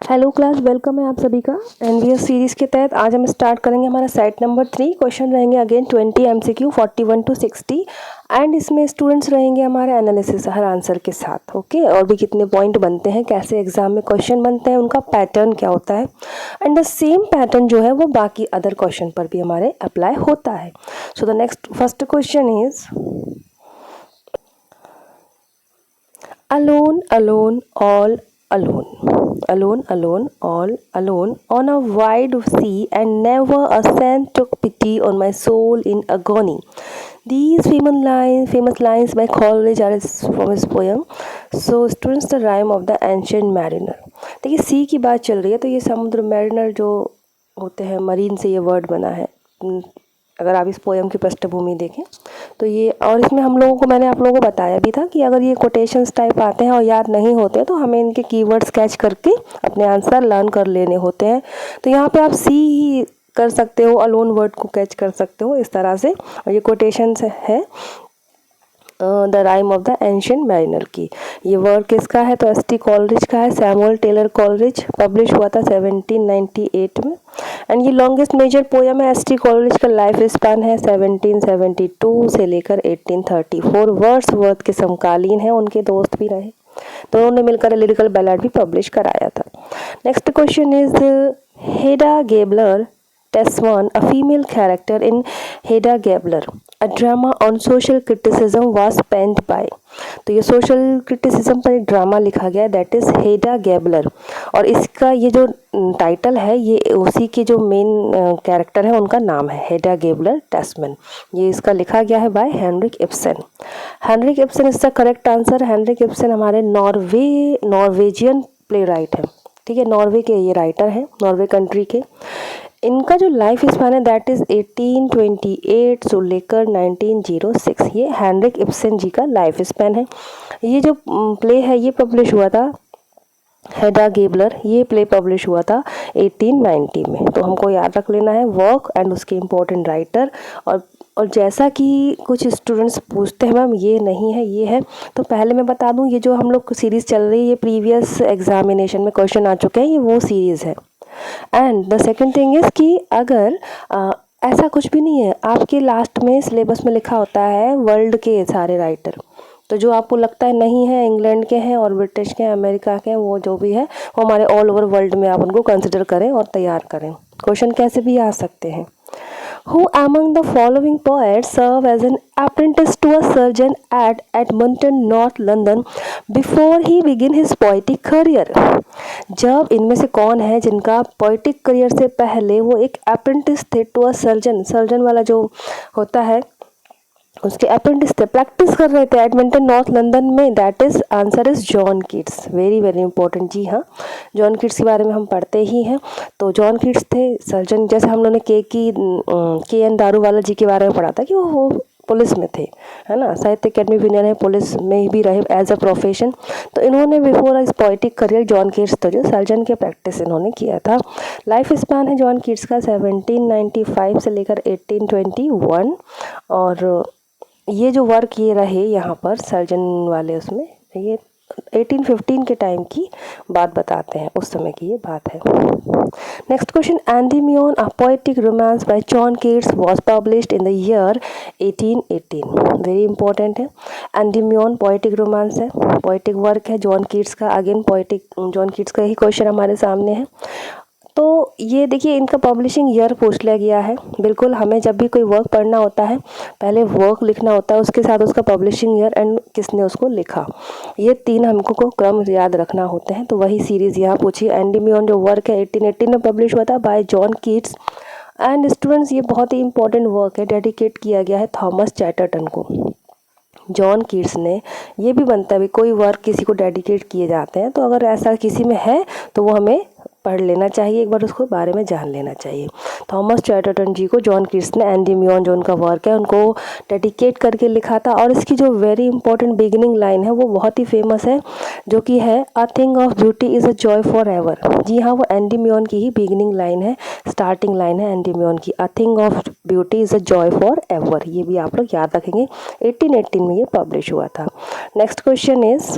Hello class, welcome है आप सभी का एनवीएस सीरीज़ के तहत। आज हम स्टार्ट करेंगे हमारा सेट नंबर 3। क्वेश्चन रहेंगे अगेन 20 एमसीक्यू 41 to 60 एंड इसमें स्टूडेंट्स रहेंगे हमारे एनालिसिस हर आंसर के साथ। ओके, और भी कितने पॉइंट बनते हैं, कैसे एग्जाम में क्वेश्चन बनते हैं, उनका पैटर्न क्या होता है, एंड द सेम पैटर्न जो है वो बाकी अदर क्वेश्चन पर भी हमारे अप्लाई होता है। So the next first question is alone, alone, all alone. Alone, alone, all alone on a wide sea, and never a saint took pity on my soul in agony. These famous lines by Coleridge are from his poem. So, students, the rhyme of the ancient mariner. देखिए, सी की बात चल रही है, तो ये समुद्र mariner जो होते हैं, मरीन से ये वर्ड बना है। अगर आप इस पोएम की पृष्ठभूमि देखें तो ये, और इसमें हम लोगों को, मैंने आप लोगों को बताया भी था कि अगर ये कोटेशंस टाइप आते हैं और याद नहीं होते तो हमें इनके कीवर्ड्स कैच करके अपने आंसर लर्न कर लेने होते हैं। तो यहाँ पे आप सी ही कर सकते हो, अलोन वर्ड को कैच कर सकते हो इस तरह से। और ये कोटेशंस है the rhyme of the ancient mariner की। ये वर्क किसका है? तो एस.टी. कॉलरिज का है, सैमुअल टेलर कॉलरिज। पब्लिश हुआ था 1798 में। एंड ये लॉन्गेस्ट मेजर पोयम है। एस.टी. कॉलरिज का लाइफ स्पैन है 1772 से लेकर 1834। वर्ड्सवर्थ के समकालीन है, उनके दोस्त भी रहे, तो उन्होंने मिलकर लिरिकल बैलाड भी पब्लिश कराया था। Next question is Hedda Gabler Tesman, a female character in Hedda Gabler, a drama on social criticism was penned by। तो ये सोशल क्रिटिसिज्म पर एक ड्रामा लिखा गया, दैट इज हेडा गैबलर। और इसका ये जो टाइटल है, ये उसी के जो मेन कैरेक्टर है उनका नाम है, हेडा गैबलर टेस्मन। ये इसका लिखा गया है by Henrik Ibsen. Henrik Ibsen इसका करेक्ट आंसर। हेनरिक इब्सन हमारे नॉर्वेजियन प्ले राइट है, ठीक है, नॉर्वे के ये राइटर हैं, नॉर्वे कंट्री के। इनका जो लाइफ स्पैन है दैट इज 1828 से लेकर 1906। ये हेनरिक इब्सन जी का लाइफ स्पैन है। ये जो प्ले है ये पब्लिश हुआ था, हेडा गेबलर, ये प्ले पब्लिश हुआ था 1890 में। तो हमको याद रख लेना है वर्क एंड उसके इम्पोर्टेंट राइटर। और जैसा कि कुछ स्टूडेंट्स पूछते हैं मैम ये नहीं है ये है, तो पहले मैं बता दूं, ये जो हम लोग सीरीज़ चल रही है ये प्रीवियस एग्जामिनेशन में क्वेश्चन आ चुके हैं, ये वो सीरीज़ है। And the second thing is कि अगर ऐसा कुछ भी नहीं है, आपके लास्ट में सिलेबस में लिखा होता है वर्ल्ड के सारे राइटर, तो जो आपको लगता है नहीं है, इंग्लैंड के हैं और ब्रिटिश के हैं, अमेरिका के हैं, वो जो भी है वो हमारे ऑल ओवर वर्ल्ड में आप उनको कंसिडर करें और तैयार करें। क्वेश्चन कैसे भी आ सकते हैं। Who among the following poets served as an apprentice to a surgeon at Edmonton, North London, before he began his poetic career? जब इनमें से कौन है जिनका पोइटिक करियर से पहले वो एक अप्रेंटिस थे टू अ सर्जन, सर्जन वाला जो होता है उसके अप्रेंटिस थे, प्रैक्टिस कर रहे थे एडमंटन नॉर्थ लंदन में, that is answer is John Keats. Very very important, जी हाँ, जॉन कीट्स के बारे में हम पढ़ते ही हैं। तो जॉन कीट्स थे सर्जन, जैसे हम लोगों ने के एन दारूवाला जी के बारे में पढ़ा था कि वो पुलिस में थे, है ना, साहित्य अकेडमी विनर है, पुलिस में भी रहे एज अ प्रोफेशन। तो इन्होंने बिफोर इस पोइटिक करियर जॉन कीट्स तो जो सर्जन के प्रैक्टिस इन्होंने किया था। लाइफ स्पैन है जॉन कीट्स का 1795 से लेकर 1821। और ये जो वर्क ये रहे यहाँ पर सर्जन वाले, उसमें ये 1815 के टाइम की बात बताते हैं, उस समय की ये बात है। Next question, Endymion a poetic romance bye John Keats was published in the year 1818। Very important है, एंडीमियन पोएटिक रोमांस है, पोएटिक वर्क है जॉन कीट्स का। अगेन पोएटिक जॉन कीट्स का ही क्वेश्चन हमारे सामने है। तो ये देखिए इनका पब्लिशिंग ईयर पूछ लिया गया है। बिल्कुल, हमें जब भी कोई वर्क पढ़ना होता है पहले वर्क लिखना होता है, उसके साथ उसका पब्लिशिंग ईयर एंड किसने उसको लिखा, ये तीन हमको को क्रम याद रखना होते हैं। तो वही सीरीज़ यहाँ पूछी। एंडीमियन जो वर्क है 1818 में पब्लिश हुआ था bye John Keats. And students, ये बहुत ही इंपॉर्टेंट वर्क है, डेडिकेट किया गया है थॉमस चैटरटन को। जॉन कीट्स ने, ये भी बनता है भी कोई वर्क किसी को डेडिकेट किए जाते हैं, तो अगर ऐसा किसी में है तो वो हमें पढ़ लेना चाहिए, एक बार उसको बारे में जान लेना चाहिए। थॉमस चैटरटन जी को जॉन कीट्स ने एंडीमियन जो उनका वर्क है उनको डेडिकेट करके लिखा था। और इसकी जो वेरी इंपॉर्टेंट बिगिनिंग लाइन है वो बहुत ही फेमस है, जो कि है a thing of beauty is a joy forever. जी हाँ, वो एंडीमियन की ही बिगिनिंग लाइन है, स्टार्टिंग लाइन है एंडीमियन की, a thing of beauty is a joy forever. ये भी आप लोग याद रखेंगे, 1818 में ये पब्लिश हुआ था। Next question is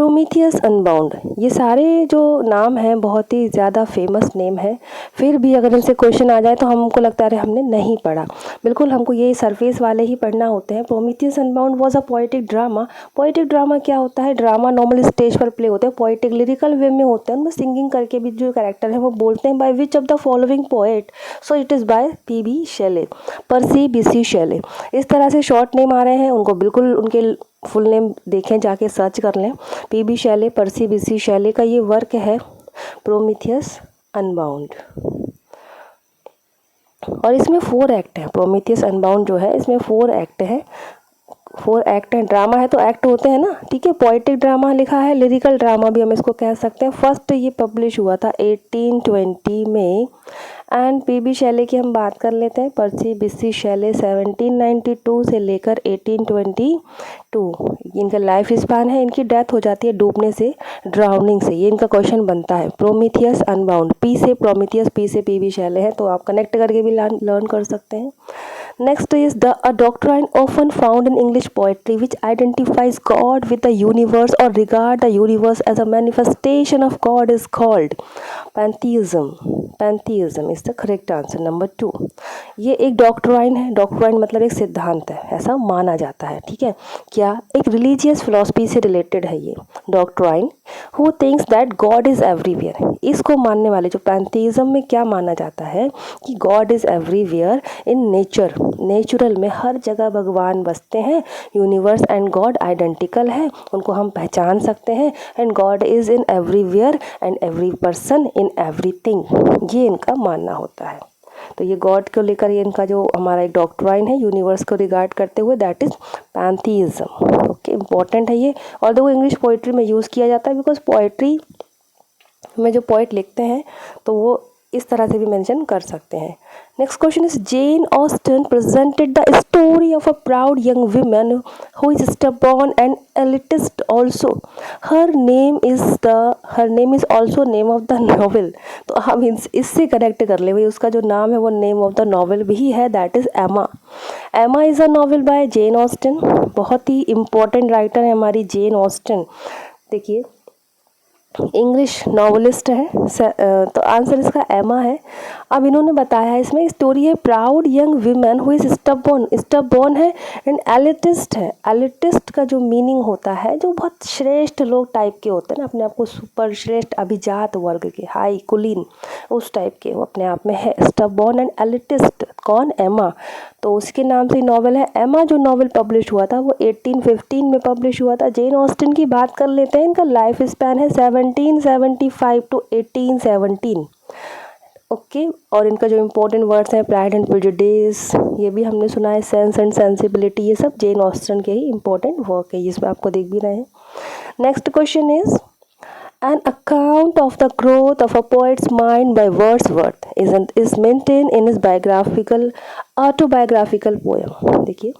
Prometheus unbound, ये सारे जो नाम हैं बहुत ही ज़्यादा फेमस नेम है, फिर भी अगर इनसे क्वेश्चन आ जाए तो हमको लगता है हमने नहीं पढ़ा। बिल्कुल हमको ये सरफेस वाले ही पढ़ना होते हैं। Prometheus unbound was a poetic drama. Poetic drama क्या होता है? ड्रामा नॉर्मली स्टेज पर प्ले होते हैं, पोएटिक लिरिकल वे में होते हैं, उनमें सिंगिंग करके भी जो कैरेक्टर है वो बोलते हैं। By which of the following poet? So it is by PB. Shelley, Percy B.C. Shelley. इस तरह से शॉर्ट नेम आ रहे हैं, उनको बिल्कुल उनके फुल नेम देखें, जाके सर्च कर लें। पी.बी. Shelley, Percy B.C. शेले का ये वर्क है प्रोमीथियस अनबाउंड, और इसमें 4 एक्ट हैं। प्रोमीथियस अनबाउंड जो है इसमें 4 एक्ट हैं। 4 एक्ट हैं। ड्रामा है तो एक्ट होते हैं ना, ठीक है। पोएटिक ड्रामा लिखा है, लिरिकल ड्रामा भी हम इसको कह सकते हैं। फर्स्ट ये पब्लिश हुआ था 1820 में। And PB. शेले की हम बात कर लेते हैं। पर्सी B.C. शेले 1792 से लेकर 1822 इनका लाइफ स्पान है। इनकी डेथ हो जाती है डूबने से, ड्राउनिंग से। ये इनका क्वेश्चन बनता है। प्रोमीथियस अनबाउंड, पी से प्रोमीथियस, पी से पी.बी. शेले है, तो आप कनेक्ट करके भी लर्न कर सकते हैं। Next is a doctrine often found in English poetry which identifies God with the universe or regard the universe as a manifestation of God is called pantheism. Pantheism is the correct answer, number 2. ये एक doctrine है। Doctrine मतलब एक सिद्धांत है, ऐसा माना जाता है, ठीक है। क्या? एक रिलीजियस फिलॉसफी से रिलेटेड है ये doctrine. Who thinks that God is everywhere, इसको मानने वाले जो पैंथीज़म में क्या माना जाता है कि God is everywhere in nature, natural में हर जगह भगवान बसते हैं। यूनिवर्स एंड गॉड आइडेंटिकल है, उनको हम पहचान सकते हैं। And God is in everywhere and every person in everything, ये इनका मानना होता है। तो ये गॉड को लेकर ये इनका जो हमारा एक डॉक्ट्राइन है यूनिवर्स को रिगार्ड करते हुए, दैट इज़ पैंथीइज्म। ओके, इंपॉर्टेंट है ये। और वो इंग्लिश पोइट्री में यूज़ किया जाता है बिकॉज पोइट्री में जो पोइट लिखते हैं तो वो इस तरह से भी मेंशन कर सकते हैं। Next question is Jane Austen presented the story of a proud young woman who is stubborn and elitist also. Her name is also name of the novel. तो हम इससे कनेक्ट कर ले भाई, उसका जो नाम है वो नेम ऑफ द नॉवल भी है, दैट इज एमा। एमा is a novel bye Jane Austen. बहुत ही इम्पोर्टेंट राइटर है हमारी जेन ऑस्टन। देखिए इंग्लिश नॉवलिस्ट है, तो आंसर इसका एमा है। अब इन्होंने बताया है इसमें स्टोरी है proud young women who is stubborn, stubborn है एंड एलिटिस्ट है। एलिटिस्ट का जो मीनिंग होता है जो बहुत श्रेष्ठ लोग टाइप के होते हैं ना, अपने आप को सुपर श्रेष्ठ अभिजात वर्ग के, हाई कुलीन, उस टाइप के वो अपने आप में है। स्टबॉर्न एंड एलिटिस्ट कौन? एमा। तो उसके नाम से नॉवल है एमा। जो नॉवल पब्लिश हुआ था वो 1815 में पब्लिश हुआ था। जेन ऑस्टन की बात कर लेते हैं। इनका लाइफ स्पैन है 1775 टू 1817। ओके, और इनका जो इम्पोर्टेंट वर्ड्स हैं प्राइड एंड प्रेजुडिस, ये भी हमने सुना है, सेंस एंड सेंसिबिलिटी, ये सब जेन ऑस्टन के ही इम्पोर्टेंट वर्क है, जिसमें आपको देख भी रहे हैं। Next question is An account of the growth of a poet's mind by Wordsworth is maintained in his autobiographical poem. देखिए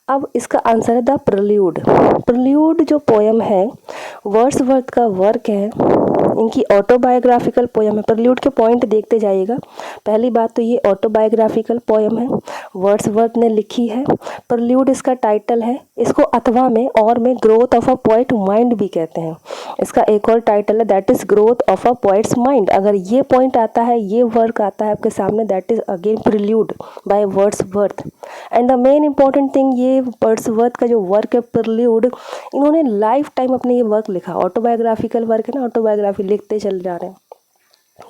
अब इसका आंसर है द प्रिल्यूड। प्रिल्यूड जो पोएम है वर्ड्सवर्थ का वर्क है, इनकी ऑटोबायोग्राफिकल पोएम है। प्रिल्यूड के पॉइंट देखते जाइएगा। पहली बात तो ये ऑटोबायोग्राफिकल पोएम है, वर्ड्सवर्थ ने लिखी है। प्रिल्यूड इसका टाइटल है। इसको अथवा में और में growth of a poet mind भी कहते हैं। इसका एक और टाइटल है that is growth of a poets mind. अगर ये पॉइंट आता है, ये वर्क आता है आपके सामने, that is again prelude by Wordsworth. And the main important thing, ये वर्ड्सवर्थ का जो वर्क है प्रिल्यूड, इन्होंने लाइफ टाइम अपने ये वर्क लिखा। ऑटोबायोग्राफिकल वर्क है ना, ऑटोबायोग्राफी लिखते चले जा रहे हैं।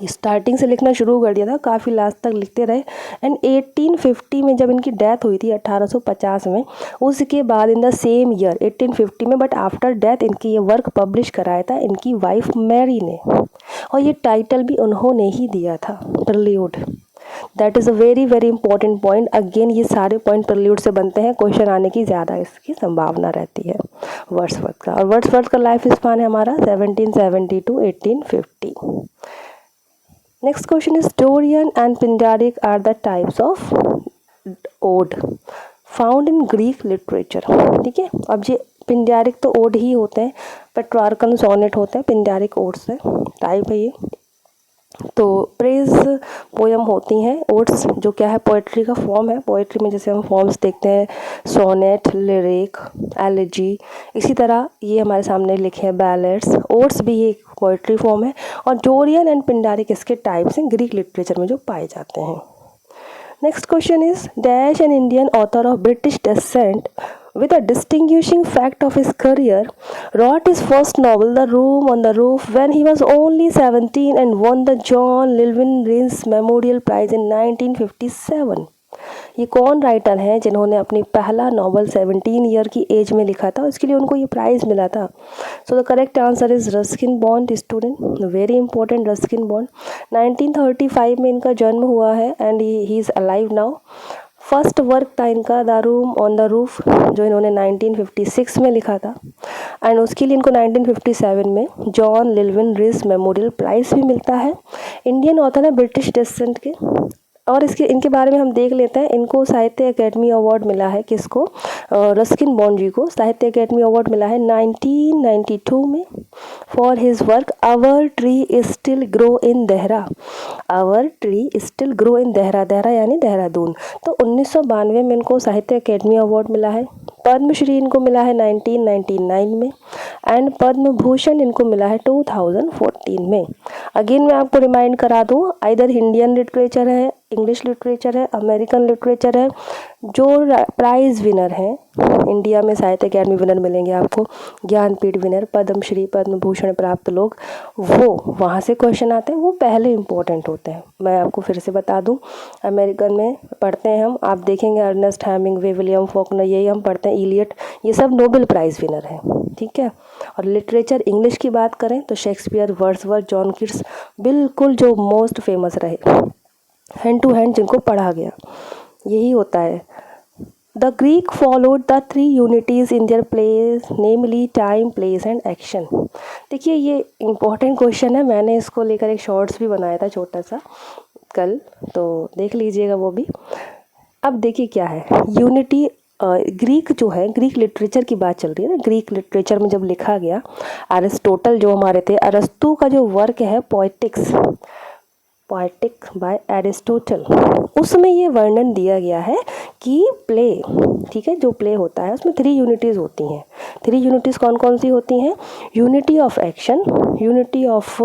स्टार्टिंग से लिखना शुरू कर दिया था, काफ़ी लास्ट तक लिखते रहे। एंड 1850 में जब इनकी डेथ हुई थी 1850 में, उसके बाद इन द सेम ईयर 1850 में, बट आफ्टर डेथ इनकी ये वर्क पब्लिश कराया था इनकी वाइफ मैरी ने, और ये टाइटल भी उन्होंने ही दिया था, prelude. That is a very very important point. Again ये सारे पॉइंट प्रिल्यूड से बनते हैं, क्वेश्चन आने की ज़्यादा इसकी संभावना रहती है वर्ड्सवर्थ का। और वर्ड्सवर्थ का लाइफ स्पान है हमारा 1770 to 1850। Next question is Dorian and Pindaric are the types of ode found in Greek literature। ठीक है, अब ये पिंडारिक तो ओड ही होते हैं, पेट्रार्कन सोनेट होते हैं, पिंडारिक ओड से टाइप है ये। तो प्रेज पोयम होती हैं ओड्स, जो क्या है पोएट्री का फॉर्म है। पोएट्री में जैसे हम फॉर्म्स देखते हैं सोनेट, लिरिक, एलिजी, इसी तरह ये हमारे सामने लिखे हैं बैलेड्स। ओड्स भी एक पोएट्री फॉर्म है। और डोरियन एंड पिंडारिक इसके टाइप्स हैं ग्रीक लिटरेचर में जो पाए जाते हैं। Next question is, Dash, an Indian author of British descent with a distinguishing fact of his career, wrote his first novel, The Room on the Roof, when he was only 17 and won the John Llewellyn Rhys Memorial Prize in 1957. ये कौन writer हैं जिन्होंने अपनी पहला novel 17 year की as में लिखा था, उसके लिए उनको ये प्राइज़ मिला था? So the correct answer is Ruskin bond student, very important Ruskin bond. 1935 में इनका जन्म हुआ है and he is alive now. First work था इनका the room on the roof, जो इन्होंने 1956 में लिखा था एंड उसके लिए इनको 1957 में जॉन लिल्विन रिस मेमोरियल प्राइज़ भी मिलता है। इंडियन ऑथर है ब्रिटिश डेसेंट के, और इनके बारे में हम देख लेते हैं। इनको साहित्य अकेडमी अवार्ड मिला है, किसको? रस्किन बॉन्ड जी को साहित्य अकेडमी अवार्ड मिला है 1992 में for his work our tree still grow in Dehra. Our tree still grow in Dehra, Dehra यानी देहरादून। तो 1992 में इनको साहित्य अकेडमी अवार्ड मिला है। पद्मश्री इनको मिला है 1999 में एंड पद्म भूषण इनको मिला है 2014 में। अगेन मैं आपको रिमाइंड करा दूँ, इधर इंडियन लिटरेचर है, इंग्लिश लिटरेचर है, अमेरिकन लिटरेचर है। जो प्राइज़ विनर हैं इंडिया में, साहित्य अकेडमी विनर मिलेंगे आपको, ज्ञानपीठ विनर, पद्मश्री, पद्म भूषण प्राप्त लोग, वो वहाँ से क्वेश्चन आते हैं, वो पहले इंपॉर्टेंट होते हैं। मैं आपको फिर से बता दूं, अमेरिकन में पढ़ते हैं हम, आप देखेंगे अर्नेस्ट हेमिंगवे, विलियम फॉकनर, यही हम पढ़ते हैं, इलियट, ये सब नोबेल प्राइज़ विनर हैं, ठीक है। और लिटरेचर इंग्लिश की बात करें तो शेक्सपियर, वर्ड्सवर्थ, जॉन कीट्स, बिल्कुल जो मोस्ट फेमस रहे, हैंड टू हैंड जिनको पढ़ा गया, यही होता है। The Greek followed the 3 unities in their place, namely time, place and action. देखिए ये इम्पॉर्टेंट क्वेश्चन है, मैंने इसको लेकर एक शॉर्ट्स भी बनाया था छोटा सा कल, तो देख लीजिएगा वो भी। अब देखिए क्या है यूनिटी। ग्रीक जो है, ग्रीक लिटरेचर की बात चल रही है ना, ग्रीक लिटरेचर में जब लिखा गया, अरिस्टोटल जो हमारे थे, अरस्तु का जो वर्क है पोएटिक्स, पोएटिक बाय एरिस्टोटल, उसमें ये वर्णन दिया गया है कि प्ले, ठीक है, जो प्ले होता है उसमें 3 यूनिटीज़ होती हैं। 3 यूनिटीज़ कौन कौन सी होती हैं? Unity of action, unity of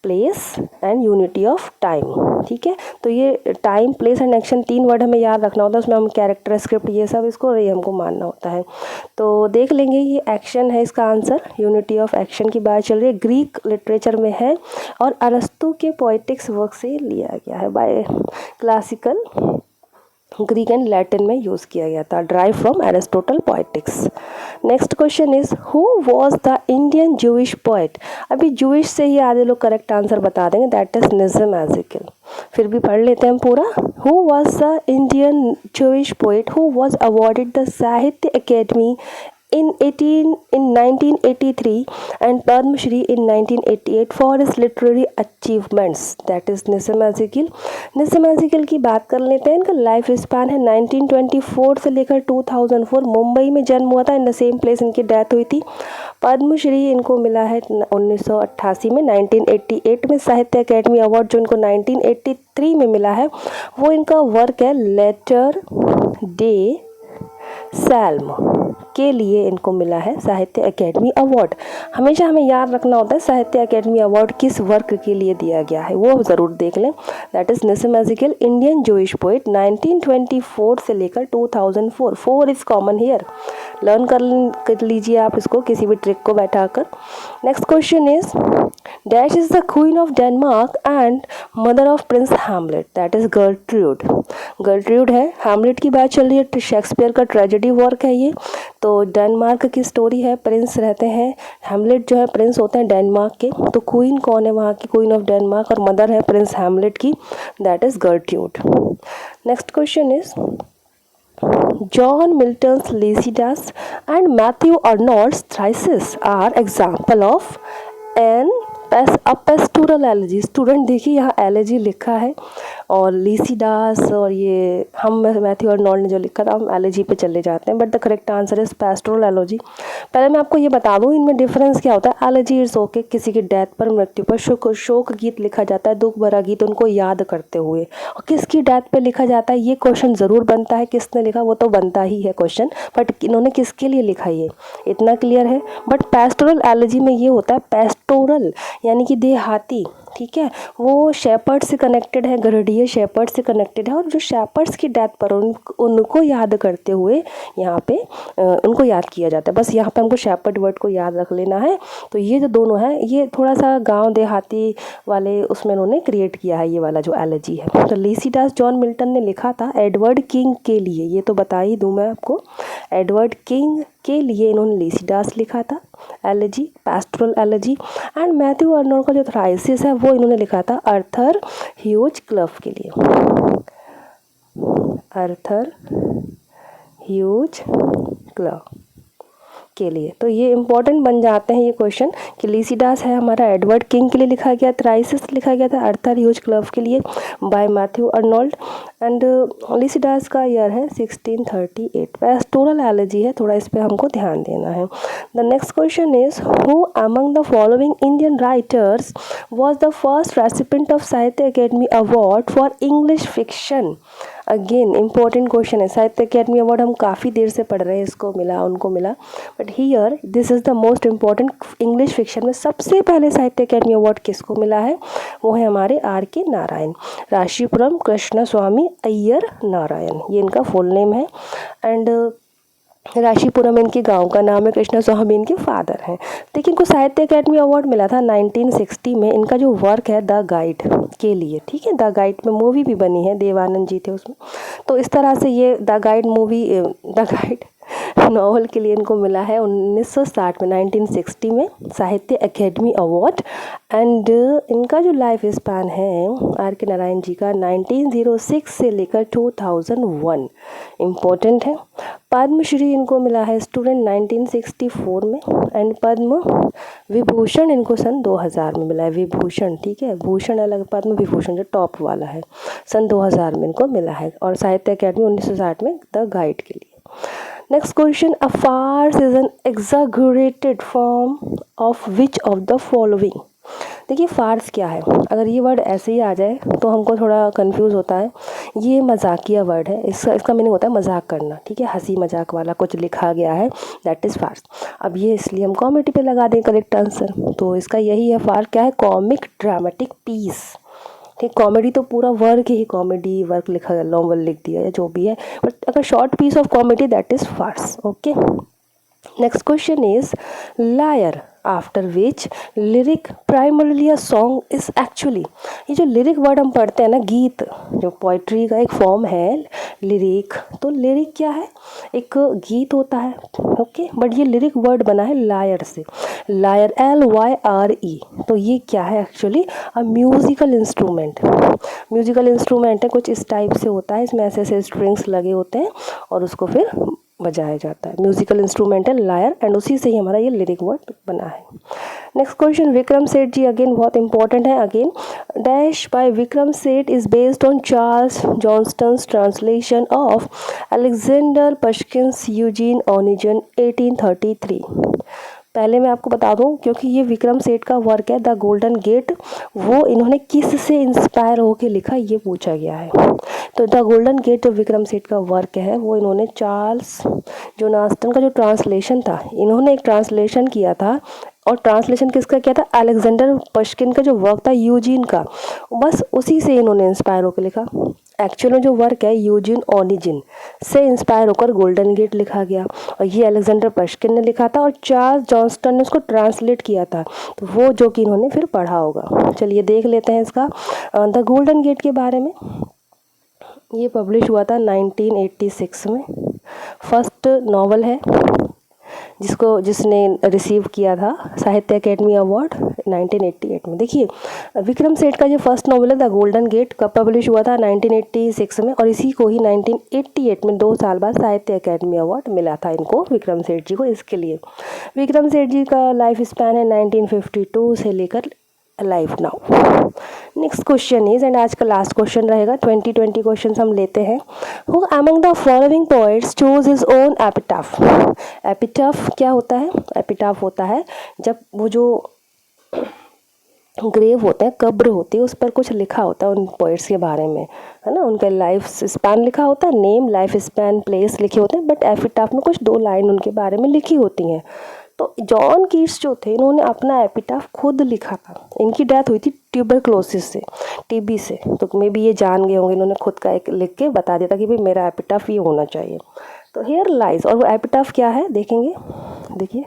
place and unity of time, ठीक है। तो ये time, place and action 3 word हमें याद रखना होता है, उसमें हम कैरेक्टर, स्क्रिप्ट, ये सब इसको ये हमको मानना होता है। तो देख लेंगे, ये एक्शन है इसका आंसर, यूनिटी ऑफ एक्शन की बात चल रही है, ग्रीक लिटरेचर में है और अरस्तु के पोएटिक्स वर्क से लिया गया है, by classical Greek and Latin में यूज़ किया गया था, drive from Aristotle poetics. Next question is, who was the Indian Jewish poet? अभी जूइश से ही आधे लोग करेक्ट आंसर बता देंगे, दैट इज निज़म एज़ेकिएल। फिर भी पढ़ लेते हैं हम पूरा। Who was the Indian Jewish poet who was awarded the साहित्य academy in 1983 and Padma Shri in 1988 for his literary achievements, that is Nissim Ezekiel. Nissim Ezekiel की बात कर लेते हैं। इनका लाइफ स्पान है 1924 से लेकर 2004, मुंबई में जन्म हुआ था, इन द सेम प्लेस इनकी डेथ हुई थी। पद्म श्री इनको मिला है 1988 में, 1988 में साहित्य अकेडमी अवार्ड जो इनको 1983 में मिला है, वो इनका वर्क है लेटर डे सैल्म के लिए इनको मिला है साहित्य अकेडमी अवार्ड। हमेशा हमें याद रखना होता है साहित्य अकेडमी अवार्ड किस वर्क के लिए दिया गया है, वो ज़रूर देख लें। That is Nissim Ezekiel, Indian Jewish poet, 1924 से लेकर 2004। 4 इज़ कॉमन हियर, लर्न कर लीजिए आप इसको किसी भी ट्रिक को बैठाकर। Next question is, dash is the queen of Denmark and mother of Prince Hamlet, that is Gertrude. Gertrude है, हैमलेट की बात चल रही है, शेक्सपियर का ट्रेजेडी वर्क है ये। तो डेनमार्क की स्टोरी है, प्रिंस रहते हैं, हैमलेट जो है प्रिंस होते हैं डेनमार्क के। तो क्वीन कौन है वहाँ की? क्वीन ऑफ डेनमार्क, और मदर है प्रिंस हैमलेट की, that is Gertrude. Next question is, John Milton's Lycidas and Matthew Arnold's Thyrsis are example of a pastoral elegy। Student देखिए यहाँ एलेजी लिखा है और लीसीडास और ये हम मैथ्यू अर्नोल्ड ने जो लिखा था, हम एलर्जी पे चले जाते हैं, but the correct answer is pastoral allergy. पहले मैं आपको ये बता दूं इनमें डिफरेंस क्या होता है। एलर्जी इज ओके, किसी की डेथ पर, मृत्यु पर शोक गीत लिखा जाता है, दुख भरा गीत उनको याद करते हुए। और किसकी डेथ पे लिखा जाता है, ये क्वेश्चन ज़रूर बनता है, किसने लिखा वो तो बनता ही है क्वेश्चन, बट इन्होंने किसके लिए लिखा ये इतना क्लियर है। बट पैस्टोरल एलर्जी में ये होता है, पैस्टोरल यानी कि देहाती, ठीक है, वो शेपर्ड से कनेक्टेड है, गरुड़ीय शेपर्ड से कनेक्टेड है, और जो शेपर्ड्स की डेथ पर उनको याद करते हुए यहाँ पे उनको याद किया जाता है। बस यहाँ पे हमको शेपर्ड वर्ड को याद रख लेना है। तो ये जो दोनों है ये थोड़ा सा गांव देहाती वाले उसमें उन्होंने क्रिएट किया है ये वाला जो एलर्जी है। तो लीसीडास जॉन मिल्टन ने लिखा था एडवर्ड किंग के लिए, ये तो बता ही दूँ मैं आपको, एडवर्ड किंग के लिए इन्होंने लीसीडास लिखा था allergy, pastoral allergy. And Matthew Arnold का जो थ्राइसिस है वो इन्होंने लिखा था आर्थर ह्यूज क्लफ के लिए, आर्थर ह्यूज क्लफ के लिए। तो ये इंपॉर्टेंट बन जाते हैं ये क्वेश्चन कि लीसीडास है हमारा एडवर्ड किंग के लिए लिखा गया, थ्राइसिस लिखा गया था आर्थर ह्यूज क्लफ के लिए बाय मैथ्यू अर्नोल्ड, एंड लीसीडास का ईयर है 1638। पैस्टोरल एलर्जी है, थोड़ा इस पर हमको ध्यान देना है। The next question is who among the following Indian writers was the first recipient of Sahitya Akademi award for English fiction. Again important question है, साहित्य अकेडमी अवार्ड हम काफ़ी देर से पढ़ रहे हैं, इसको मिला उनको मिला, but here this is the most important. English fiction में सबसे पहले साहित्य अकेडमी अवार्ड किसको मिला है, वो है हमारे R.K. नारायण, राशीपुरम कृष्ण स्वामी अय्यर नारायण, ये इनका फुल नेम है। एंड राशीपुरम इनके गांव का नाम है, कृष्ण स्वामी इनके फादर हैं। देखिए इनको साहित्य अकेडमी अवार्ड मिला था 1960 में। इनका जो वर्क है द गाइड के लिए, ठीक है, द गाइड में मूवी भी बनी है, देवानंद जी थे उसमें। तो इस तरह से ये the guide movie, the guide novel के लिए इनको मिला है 1960 में, 1960 में साहित्य अकेडमी अवार्ड। एंड इनका जो लाइफ स्पैन है R.K. नारायण जी का 1906 से लेकर 2001 इम्पोर्टेंट है। पद्मश्री इनको मिला है स्टूडेंट 1964 में, एंड पद्म विभूषण इनको सन 2000 में मिला है, विभूषण, ठीक है, भूषण अलग, पद्म विभूषण जो टॉप वाला है सन 2000 में इनको मिला है, और साहित्य अकेडमी 1960 में द गाइड के लिए। Next question, a farce is an exaggerated form of which of the following. देखिए फार्स क्या है, अगर ये वर्ड ऐसे ही आ जाए तो हमको थोड़ा कंफ्यूज होता है। ये मजाकिया वर्ड है, इसका मीनिंग होता है मजाक करना, ठीक है, हंसी मजाक वाला कुछ लिखा गया है, दैट इज़ फार्स। अब ये इसलिए हम कॉमेडी पे लगा दें करेक्ट आंसर, तो इसका यही है, फार्स क्या है, कॉमिक ड्रामेटिक पीस, ठीक, कॉमेडी तो पूरा वर्क ही कॉमेडी वर्क लिखा, नॉवल लिख दिया या जो भी है, बट अगर short piece of comedy that is farce. Okay, next question is lyre after which lyric primarily a song is actually. ये जो लिरिक वर्ड हम पढ़ते हैं ना, गीत, जो पोइट्री का एक फॉर्म है लिरिक, तो लिरिक क्या है, एक गीत होता है, ओके, बट ये लिरिक वर्ड बना है लायर से, लायर LYRE। तो ये क्या है actually, a musical instrument, musical instrument है, कुछ इस टाइप से होता है, इसमें ऐसे ऐसे स्ट्रिंग्स लगे होते हैं और उसको फिर बजाया जाता है, म्यूजिकल इंस्ट्रूमेंट है लायर, एंड उसी से ही हमारा ये लिरिक वर्ड बना है। Next question, Vikram Seth ji, again बहुत इंपॉर्टेंट है, again dash by Vikram Seth is based on Charles Johnston's translation of Alexander Pushkin's Eugene Onegin 1833। पहले मैं आपको बता दूं, क्योंकि ये विक्रम सेठ का वर्क है द गोल्डन गेट, वो इन्होंने किस से इंस्पायर होकर लिखा ये पूछा गया है। तो द गोल्डन गेट जो विक्रम सेठ का वर्क है वो इन्होंने चार्ल्स जोनास्टन का जो ट्रांसलेशन था, इन्होंने एक ट्रांसलेशन किया था, और ट्रांसलेशन किसका किया था, अलेक्जेंडर पश्किन का जो वर्क था यूजीन का, बस उसी से इन्होंने इंस्पायर होकर लिखा। एक्चुअल में जो वर्क है यूजीन ओनिजिन से इंस्पायर होकर गोल्डन गेट लिखा गया, और ये अलेक्जेंडर पश्किन ने लिखा था, और चार्ल्स जॉनस्टन ने उसको ट्रांसलेट किया था, तो वो जो कि इन्होंने फिर पढ़ा होगा। चलिए देख लेते हैं इसका द गोल्डन गेट के बारे में। ये पब्लिश हुआ था 1986 में, फर्स्ट नॉवल है जिसने रिसीव किया था साहित्य अकेडमी अवार्ड 1988 में। देखिए विक्रम सेठ का जो फर्स्ट नॉवल है द गोल्डन गेट, कब पब्लिश हुआ था 1986 में, और इसी को ही 1988 में 2 साल बाद साहित्य अकेडमी अवार्ड मिला था इनको, विक्रम सेठ जी को, इसके लिए। विक्रम सेठ जी का लाइफ स्पैन है 1952 से लेकर alive now. Next question is, and आज का लास्ट क्वेश्चन रहेगा, 20 क्वेश्चन हम लेते हैं. Who among the following poets chose his own epitaph? Epitaph क्या होता है? Epitaph होता है जब वो जो ग्रेव होता है, कब्र होती है, उस पर कुछ लिखा होता है उन पोइट्स के बारे में, है ना. उनका लाइफ स्पैन लिखा होता है, नेम, लाइफ स्पैन, प्लेस लिखे होते हैं, बट एपिटाफ में कुछ 2 लाइन उनके बारे में लिखी होती हैं. तो जॉन कीट्स जो थे, इन्होंने अपना एपिटाफ खुद लिखा था. इनकी डेथ हुई थी ट्यूबरक्लोसिस से, टीबी से. तो मे भी ये जान गए होंगे, इन्होंने खुद का एक लिख के बता दिया था कि भाई मेरा एपिटाफ ये होना चाहिए. तो हियर लाइज, और वो एपिटाफ क्या है देखेंगे. देखिए,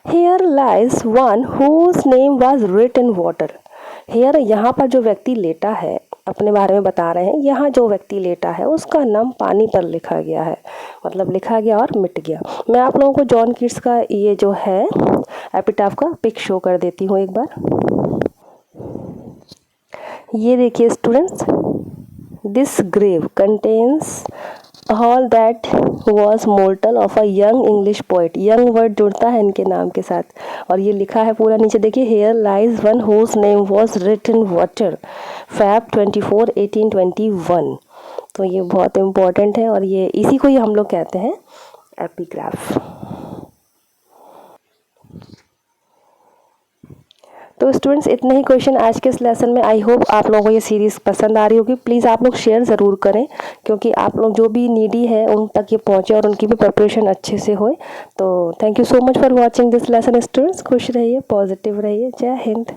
Here lies one whose name was written in water. Here यहाँ पर जो व्यक्ति लेटा है, अपने बारे में बता रहे हैं, यहाँ जो व्यक्ति लेटा है उसका नाम पानी पर लिखा गया है, मतलब लिखा गया और मिट गया. मैं आप लोगों को जॉन कीट्स का ये जो है एपिटाफ का पिक शो कर देती हूँ एक बार. ये देखिए students, this grave contains all that was mortal of a young English poet. young word जुड़ता है इनके नाम के साथ, और ये लिखा है पूरा नीचे देखिए. here lies one whose name was written in water, Feb 24 1821. तो ये बहुत इम्पोर्टेंट है, और ये इसी को ही हम लोग कहते हैं एपिग्राफ. तो स्टूडेंट्स, इतने ही क्वेश्चन आज के इस लेसन में. आई होप आप लोगों को ये सीरीज़ पसंद आ रही होगी. प्लीज़ आप लोग शेयर ज़रूर करें, क्योंकि आप लोग जो भी नीडी है उन तक ये पहुँचे और उनकी भी प्रिपरेशन अच्छे से होए. तो thank you so much for watching this lesson students. खुश रहिए, पॉजिटिव रहिए. जय हिंद.